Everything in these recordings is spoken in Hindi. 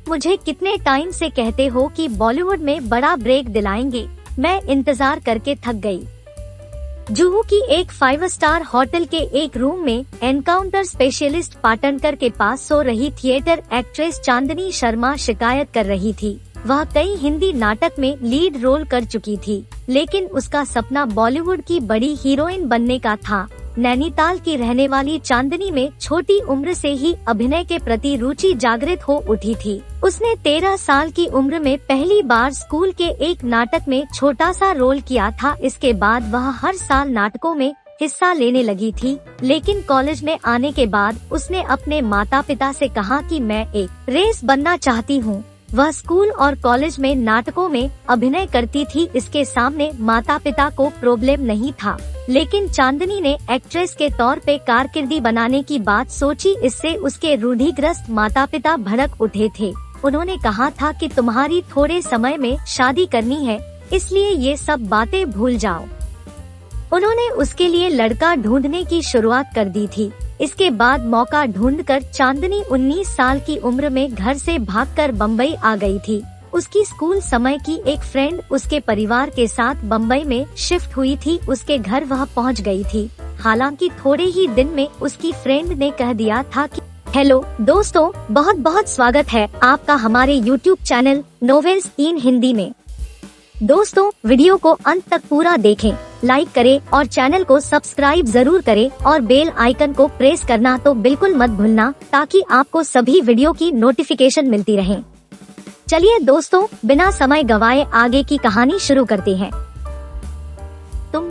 आप मुझे कितने टाइम से कहते हो कि बॉलीवुड में बड़ा ब्रेक दिलाएंगे, मैं इंतजार करके थक गई। जुहू की एक 5 स्टार होटल के एक रूम में एनकाउंटर स्पेशलिस्ट पाटनकर के पास सो रही थिएटर एक्ट्रेस चांदनी शर्मा शिकायत कर रही थी। वह कई हिंदी नाटक में लीड रोल कर चुकी थी, लेकिन उसका सपना बॉलीवुड की बड़ी हीरोइन बनने का था। नैनीताल की रहने वाली चांदनी में छोटी उम्र से ही अभिनय के प्रति रुचि जागृत हो उठी थी। उसने 13 साल की उम्र में पहली बार स्कूल के एक नाटक में छोटा सा रोल किया था। इसके बाद वह हर साल नाटकों में हिस्सा लेने लगी थी, लेकिन कॉलेज में आने के बाद उसने अपने माता पिता से कहा कि मैं एक रेस बनना चाहती हूँ। वह स्कूल और कॉलेज में नाटकों में अभिनय करती थी। इसके सामने माता पिता को प्रॉब्लम नहीं था, लेकिन चांदनी ने एक्ट्रेस के तौर पे कारकिर्दी बनाने की बात सोची। इससे उसके रूढ़िग्रस्त माता पिता भड़क उठे थे। उन्होंने कहा था कि तुम्हारी थोड़े समय में शादी करनी है, इसलिए ये सब बातें भूल जाओ। उन्होंने उसके लिए लड़का ढूंढने की शुरुआत कर दी थी। इसके बाद मौका ढूंढकर चांदनी 19 साल की उम्र में घर से भागकर बम्बई आ गई थी। उसकी स्कूल समय की एक फ्रेंड उसके परिवार के साथ बम्बई में शिफ्ट हुई थी। उसके घर वह पहुंच गई थी। हालांकि थोड़े ही दिन में उसकी फ्रेंड ने कह दिया था कि हेलो दोस्तों, बहुत बहुत स्वागत है आपका हमारे YouTube चैनल नोवेल्स इन हिंदी में। दोस्तों, वीडियो को अंत तक पूरा देखें, लाइक करें और चैनल को सब्सक्राइब जरूर करें और बेल आइकन को प्रेस करना तो बिल्कुल मत भूलना, ताकि आपको सभी वीडियो की नोटिफिकेशन मिलती रहे। चलिए दोस्तों, बिना समय गवाए आगे की कहानी शुरू करते हैं।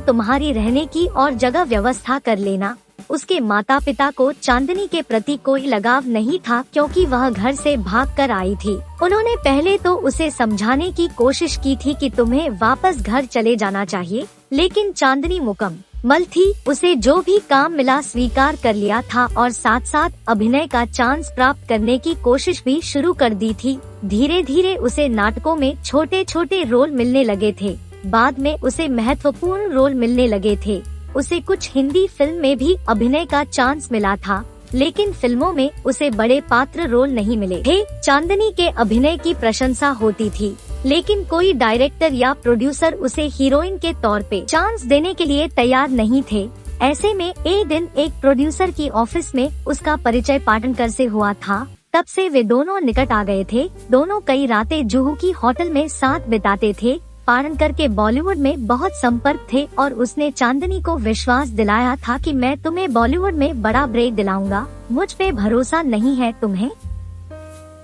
तुम्हारी रहने की और जगह व्यवस्था कर लेना। उसके माता पिता को चांदनी के प्रति कोई लगाव नहीं था, क्योंकि वह घर से भागकर आई थी। उन्होंने पहले तो उसे समझाने की कोशिश की थी कि तुम्हें वापस घर चले जाना चाहिए, लेकिन चांदनी मुकम्मल थी। उसे जो भी काम मिला स्वीकार कर लिया था और साथ साथ अभिनय का चांस प्राप्त करने की कोशिश भी शुरू कर दी थी। धीरे धीरे उसे नाटकों में छोटे छोटे रोल मिलने लगे थे। बाद में उसे महत्वपूर्ण रोल मिलने लगे थे। उसे कुछ हिंदी फिल्म में भी अभिनय का चांस मिला था, लेकिन फिल्मों में उसे बड़े पात्र रोल नहीं मिले थे। चांदनी के अभिनय की प्रशंसा होती थी, लेकिन कोई डायरेक्टर या प्रोड्यूसर उसे हीरोइन के तौर पे चांस देने के लिए तैयार नहीं थे। ऐसे में एक दिन एक प्रोड्यूसर की ऑफिस में उसका परिचय पाटनकर से हुआ था। तब से वे दोनों निकट आ गए थे। दोनों कई रातें जुहू की होटल में साथ बिताते थे। पाटनकर के बॉलीवुड में बहुत संपर्क थे और उसने चांदनी को विश्वास दिलाया था कि मैं तुम्हें बॉलीवुड में बड़ा ब्रेक दिलाऊंगा, मुझ पे भरोसा नहीं है तुम्हें?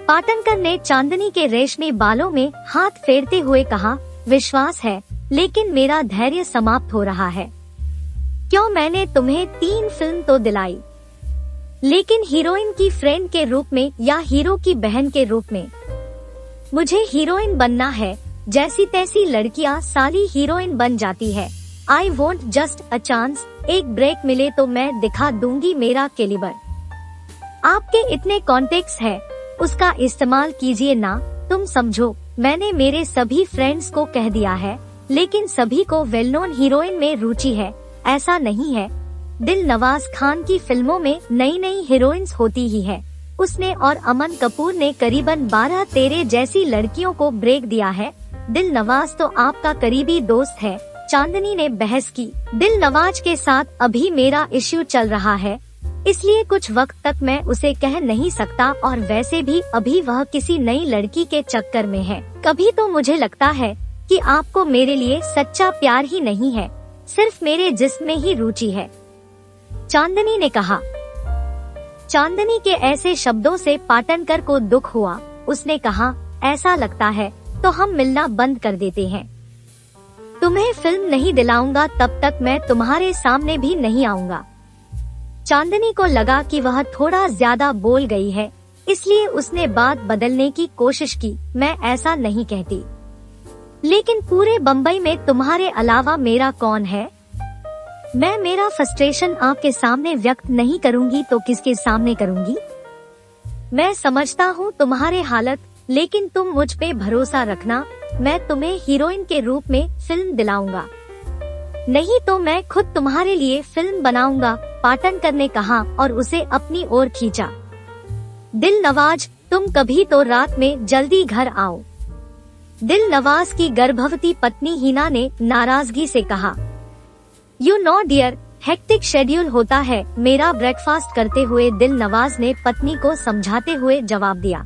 पाटनकर ने चांदनी के रेशमी बालों में हाथ फेरते हुए कहा, विश्वास है, लेकिन मेरा धैर्य समाप्त हो रहा है। क्यों? मैंने तुम्हें 3 फिल्म तो दिलाई, लेकिन हीरोइन की फ्रेंड के रूप में या हीरो की बहन के रूप में? मुझे हीरोइन बनना है। जैसी तैसी लड़कियां साली हीरोइन बन जाती है। I want just a chance. एक ब्रेक मिले तो मैं दिखा दूंगी मेरा कैलिबर। आपके इतने कॉन्टेक्ट्स है, उसका इस्तेमाल कीजिए ना। तुम समझो, मैंने मेरे सभी फ्रेंड्स को कह दिया है, लेकिन सभी को वेल नोन हीरोइन में रुचि है। ऐसा नहीं है। दिलनवाज खान की फिल्मों में नई नई हीरोइंस होती ही है। उसने और अमन कपूर ने करीबन 12-13 जैसी लड़कियों को ब्रेक दिया है। दिलनवाज तो आपका करीबी दोस्त है, चांदनी ने बहस की। दिलनवाज के साथ अभी मेरा इश्यू चल रहा है, इसलिए कुछ वक्त तक मैं उसे कह नहीं सकता, और वैसे भी अभी वह किसी नई लड़की के चक्कर में है। कभी तो मुझे लगता है कि आपको मेरे लिए सच्चा प्यार ही नहीं है, सिर्फ मेरे जिस्म में ही रुचि है, चांदनी ने कहा। चांदनी के ऐसे शब्दों से पाटनकर को दुख हुआ। उसने कहा, ऐसा लगता है तो हम मिलना बंद कर देते हैं। तुम्हें फिल्म नहीं दिलाऊंगा तब तक मैं तुम्हारे सामने भी नहीं आऊंगा। चांदनी को लगा कि वह थोड़ा ज्यादा बोल गई है, इसलिए उसने बात बदलने की कोशिश की। मैं ऐसा नहीं कहती, लेकिन पूरे बम्बई में तुम्हारे अलावा मेरा कौन है? मैं मेरा फ्रस्ट्रेशन आपके सामने व्यक्त नहीं करूंगी तो किसके सामने करूंगी? मैं समझता हूँ तुम्हारे हालत, लेकिन तुम मुझ पे भरोसा रखना, मैं तुम्हें हीरोइन के रूप में फिल्म दिलाऊंगा, नहीं तो मैं खुद तुम्हारे लिए फिल्म बनाऊंगा, पाटनकर ने कहा और उसे अपनी ओर खींचा। दिलनवाज, तुम कभी तो रात में जल्दी घर आओ। दिल नवाज की गर्भवती पत्नी हिना ने नाराजगी से कहा, you know dear, hectic schedule होता है। मेरा ब्रेकफास्ट करते हुए दिल नवाज ने पत्नी को समझाते हुए जवाब दिया,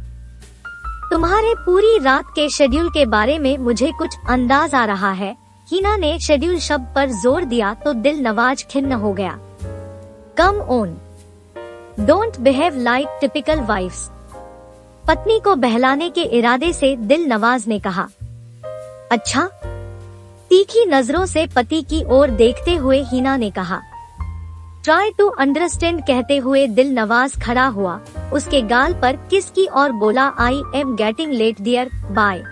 तुम्हारे पूरी रात के शेड्यूल के बारे में मुझे कुछ अंदाज आ रहा है। हिना ने शेड्यूल शब्द पर जोर दिया तो दिल नवाज खिन्न हो गया। Come on, don't behave like typical wifes. पत्नी को बहलाने के इरादे से दिल नवाज ने कहा। अच्छा? तीखी नजरों से पति की ओर देखते हुए हिना ने कहा, ट्राई टू अंडरस्टैंड कहते हुए दिल नवाज खड़ा हुआ, उसके गाल पर किस की और बोला, I am getting late dear, bye.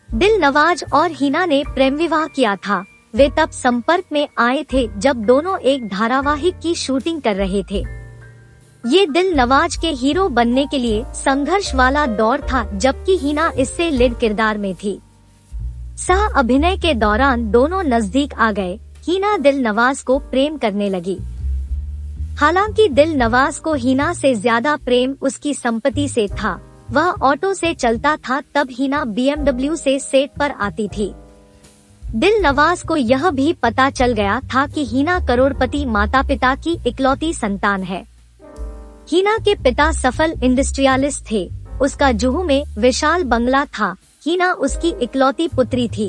Dilnawaz और हिना ने प्रेम विवाह किया था। वे तब संपर्क में आए थे जब दोनों एक धारावाहिक की शूटिंग कर रहे थे। ये दिल नवाज के हीरो बनने के लिए संघर्ष वाला दौर था, जबकि हिना इससे लीड किरदार में थी। सह अभिनय के दौरान दोनों नजदीक आ गए। हिना दिल नवाज को प्रेम करने लगी। हालांकि दिल नवाज को हिना से ज्यादा प्रेम उसकी संपत्ति से था। वह ऑटो से चलता था तब हिना BMW से सेट पर आती थी। दिल नवाज को यह भी पता चल गया था कि हिना करोड़पति माता पिता की इकलौती संतान है। हिना के पिता सफल इंडस्ट्रियलिस्ट थे। उसका जुहू में विशाल बंगला था। हिना उसकी इकलौती पुत्री थी।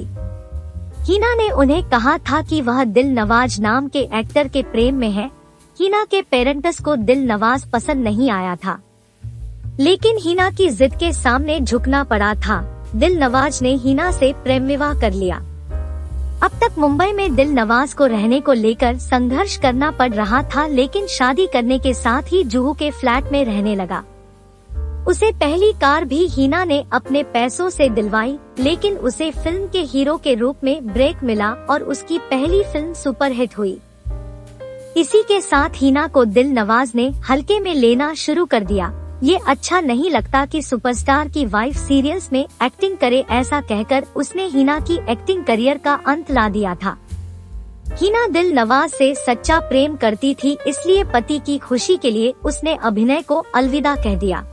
हिना ने उन्हें कहा था कि वह दिल नवाज नाम के एक्टर के प्रेम में है। हिना के पेरेंट्स को दिल नवाज पसंद नहीं आया था, लेकिन हिना की जिद के सामने झुकना पड़ा था। दिल नवाज ने हिना से प्रेम विवाह कर लिया। अब तक मुंबई में दिल नवाज को रहने को लेकर संघर्ष करना पड़ रहा था, लेकिन शादी करने के साथ ही जुहू के फ्लैट में रहने लगा। उसे पहली कार भी हिना ने अपने पैसों से दिलवाई, लेकिन उसे फिल्म के हीरो के रूप में ब्रेक मिला और उसकी पहली फिल्म सुपरहिट हुई। इसी के साथ हिना को दिल नवाज ने हल्के में लेना शुरू कर दिया। ये अच्छा नहीं लगता कि सुपरस्टार की वाइफ सीरियल्स में एक्टिंग करे, ऐसा कहकर उसने हिना की एक्टिंग करियर का अंत ला दिया था। हिना दिल नवाज से सच्चा प्रेम करती थी, इसलिए पति की खुशी के लिए उसने अभिनय को अलविदा कह दिया।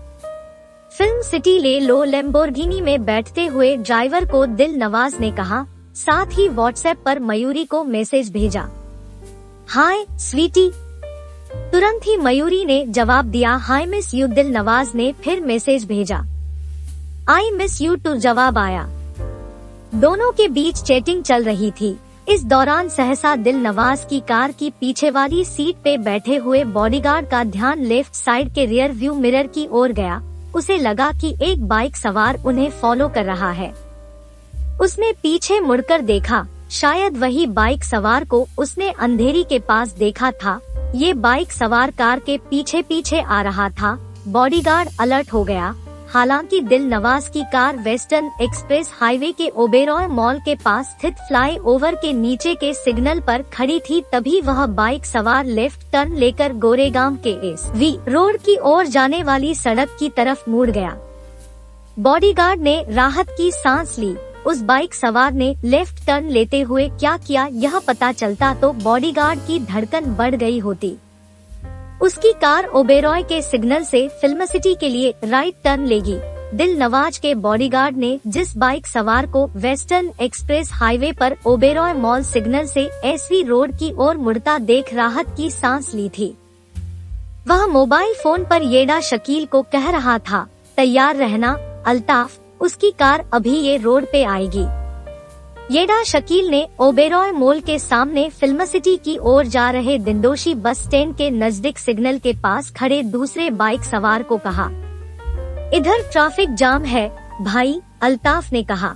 फिल्म सिटी ले लो लैम्बोर्गिनी में बैठते हुए ड्राइवर को दिल नवाज ने कहा, साथ ही व्हाट्सएप पर मयूरी को मैसेज भेजा, हाय स्वीटी। तुरंत ही मयूरी ने जवाब दिया, हाय मिस यू। दिल नवाज ने फिर मैसेज भेजा, आई मिस यू टू जवाब आया। दोनों के बीच चैटिंग चल रही थी। इस दौरान सहसा दिल नवाज की कार की पीछे वाली सीट पे बैठे हुए बॉडीगार्ड का ध्यान लेफ्ट साइड के रियर व्यू मिरर की ओर गया। उसे लगा कि एक बाइक सवार उन्हें फॉलो कर रहा है। उसने पीछे मुड़कर देखा, शायद वही बाइक सवार को उसने अंधेरी के पास देखा था। ये बाइक सवार कार के पीछे पीछे आ रहा था। बॉडीगार्ड अलर्ट हो गया। हालांकि दिल नवाज की कार वेस्टर्न एक्सप्रेस हाईवे के ओबेरॉय मॉल के पास स्थित फ्लाई ओवर के नीचे के सिग्नल पर खड़ी थी, तभी वह बाइक सवार लेफ्ट टर्न लेकर गोरेगांव के SV रोड की ओर जाने वाली सड़क की तरफ मुड़ गया। बॉडीगार्ड ने राहत की सांस ली। उस बाइक सवार ने लेफ्ट टर्न लेते हुए क्या किया, यह पता चलता तो बॉडीगार्ड की धड़कन बढ़ गई होती। उसकी कार ओबेरॉय के सिग्नल से फिल्म सिटी के लिए राइट टर्न लेगी। दिल नवाज के बॉडीगार्ड ने जिस बाइक सवार को वेस्टर्न एक्सप्रेस हाईवे पर ओबेरॉय मॉल सिग्नल से SV रोड की ओर मुड़ता देख राहत की सांस ली थी। वह मोबाइल फोन पर येडा शकील को कह रहा था, तैयार रहना अल्ताफ, उसकी कार अभी ये रोड पे आएगी। येडा शकील ने ओबेरॉय मॉल के सामने फिल्म सिटी की ओर जा रहे दिंडोशी बस स्टैंड के नजदीक सिग्नल के पास खड़े दूसरे बाइक सवार को कहा, इधर ट्रैफिक जाम है भाई। अल्ताफ ने कहा,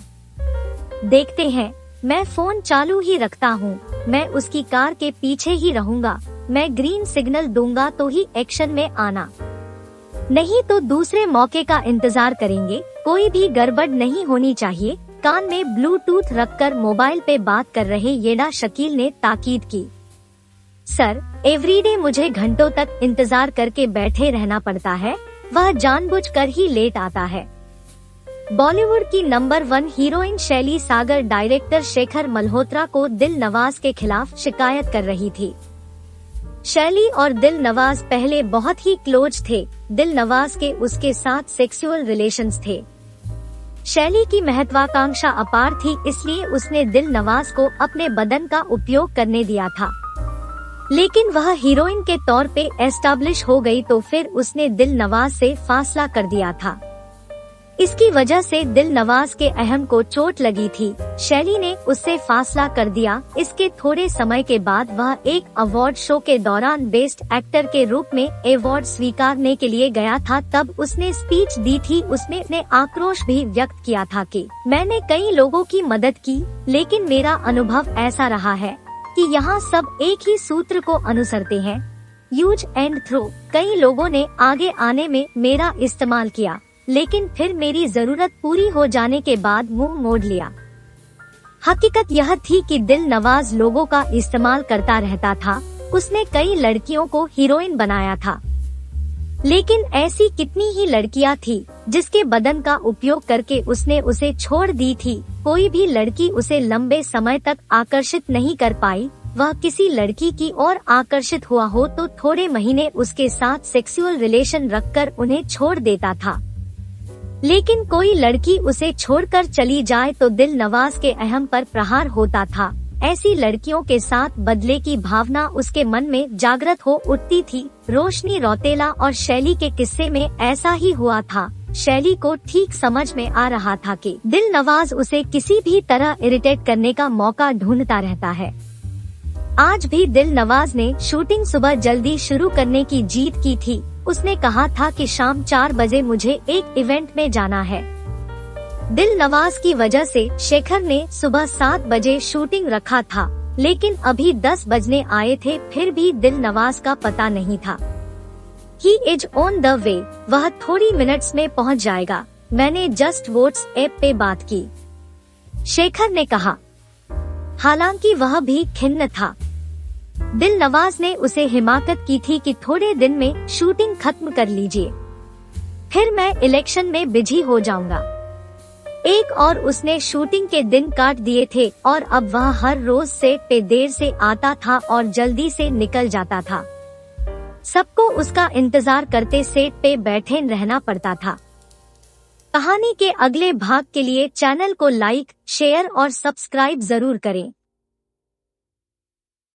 देखते हैं, मैं फोन चालू ही रखता हूँ, मैं उसकी कार के पीछे ही रहूँगा। मैं ग्रीन सिग्नल दूंगा तो ही एक्शन में आना, नहीं तो दूसरे मौके का इंतजार करेंगे। कोई भी गड़बड़ नहीं होनी चाहिए। कान में ब्लूटूथ रखकर मोबाइल पे बात कर रहे येडा शकील ने ताकीद की, सर एवरीडे मुझे घंटों तक इंतजार करके बैठे रहना पड़ता है। वह जानबूझकर ही लेट आता है। बॉलीवुड की नंबर 1 हीरोइन शैली सागर डायरेक्टर शेखर मल्होत्रा को दिल नवाज के खिलाफ शिकायत कर रही थी। शैली और दिल नवाज पहले बहुत ही क्लोज थे। दिल नवाज के उसके साथ सेक्सुअल रिलेशंस थे। शैली की महत्वाकांक्षा अपार थी, इसलिए उसने दिल नवाज को अपने बदन का उपयोग करने दिया था। लेकिन वह हीरोइन के तौर पे एस्टैब्लिश हो गई तो फिर उसने दिल नवाज से फासला कर दिया था। इसकी वजह से दिल नवाज के अहम को चोट लगी थी। शैली ने उससे फासला कर दिया। इसके थोड़े समय के बाद वह एक अवार्ड शो के दौरान बेस्ट एक्टर के रूप में अवार्ड स्वीकारने के लिए गया था। तब उसने स्पीच दी थी। उसमें अपने आक्रोश भी व्यक्त किया था कि मैंने कई लोगों की मदद की, लेकिन मेरा अनुभव ऐसा रहा है कि यहाँ सब एक ही सूत्र को अनुसरते हैं, यूज एंड थ्रो। कई लोगों ने आगे आने में मेरा इस्तेमाल किया, लेकिन फिर मेरी जरूरत पूरी हो जाने के बाद मुंह मोड़ लिया। हकीकत यह थी कि दिल नवाज लोगों का इस्तेमाल करता रहता था। उसने कई लड़कियों को हीरोइन बनाया था, लेकिन ऐसी कितनी ही लड़कियां थी जिसके बदन का उपयोग करके उसने उसे छोड़ दी थी। कोई भी लड़की उसे लंबे समय तक आकर्षित नहीं कर पाई। वह किसी लड़की की ओर आकर्षित हुआ हो तो थोड़े महीने उसके साथ सेक्सुअल रिलेशन रखकर उन्हें छोड़ देता था। लेकिन कोई लड़की उसे छोड़कर चली जाए तो दिल नवाज के अहम पर प्रहार होता था। ऐसी लड़कियों के साथ बदले की भावना उसके मन में जागृत हो उठती थी। रोशनी रौतेला और शैली के किस्से में ऐसा ही हुआ था। शैली को ठीक समझ में आ रहा था कि दिल नवाज उसे किसी भी तरह इरिटेट करने का मौका ढूंढता रहता है। आज भी दिल नवाज ने शूटिंग सुबह जल्दी शुरू करने की जीत की थी। उसने कहा था कि शाम 4 बजे मुझे एक इवेंट में जाना है। दिल नवाज की वजह से शेखर ने सुबह 7 बजे शूटिंग रखा था, लेकिन अभी 10 बजने आए थे, फिर भी दिल नवाज का पता नहीं था। He is on the way, वह थोड़ी मिनट्स में पहुंच जाएगा। मैंने जस्ट व्हाट्सएप पे बात की, शेखर ने कहा। हालांकि वह भी खिन्न था। दिल नवाज ने उसे हिमाकत की थी कि थोड़े दिन में शूटिंग खत्म कर लीजिए, फिर मैं इलेक्शन में बिजी हो जाऊंगा। एक और उसने शूटिंग के दिन काट दिए थे और अब वह हर रोज सेट पे देर से आता था और जल्दी से निकल जाता था। सबको उसका इंतजार करते सेट पे बैठे रहना पड़ता था। कहानी के अगले भाग के लिए चैनल को लाइक, शेयर और सब्सक्राइब जरूर करें।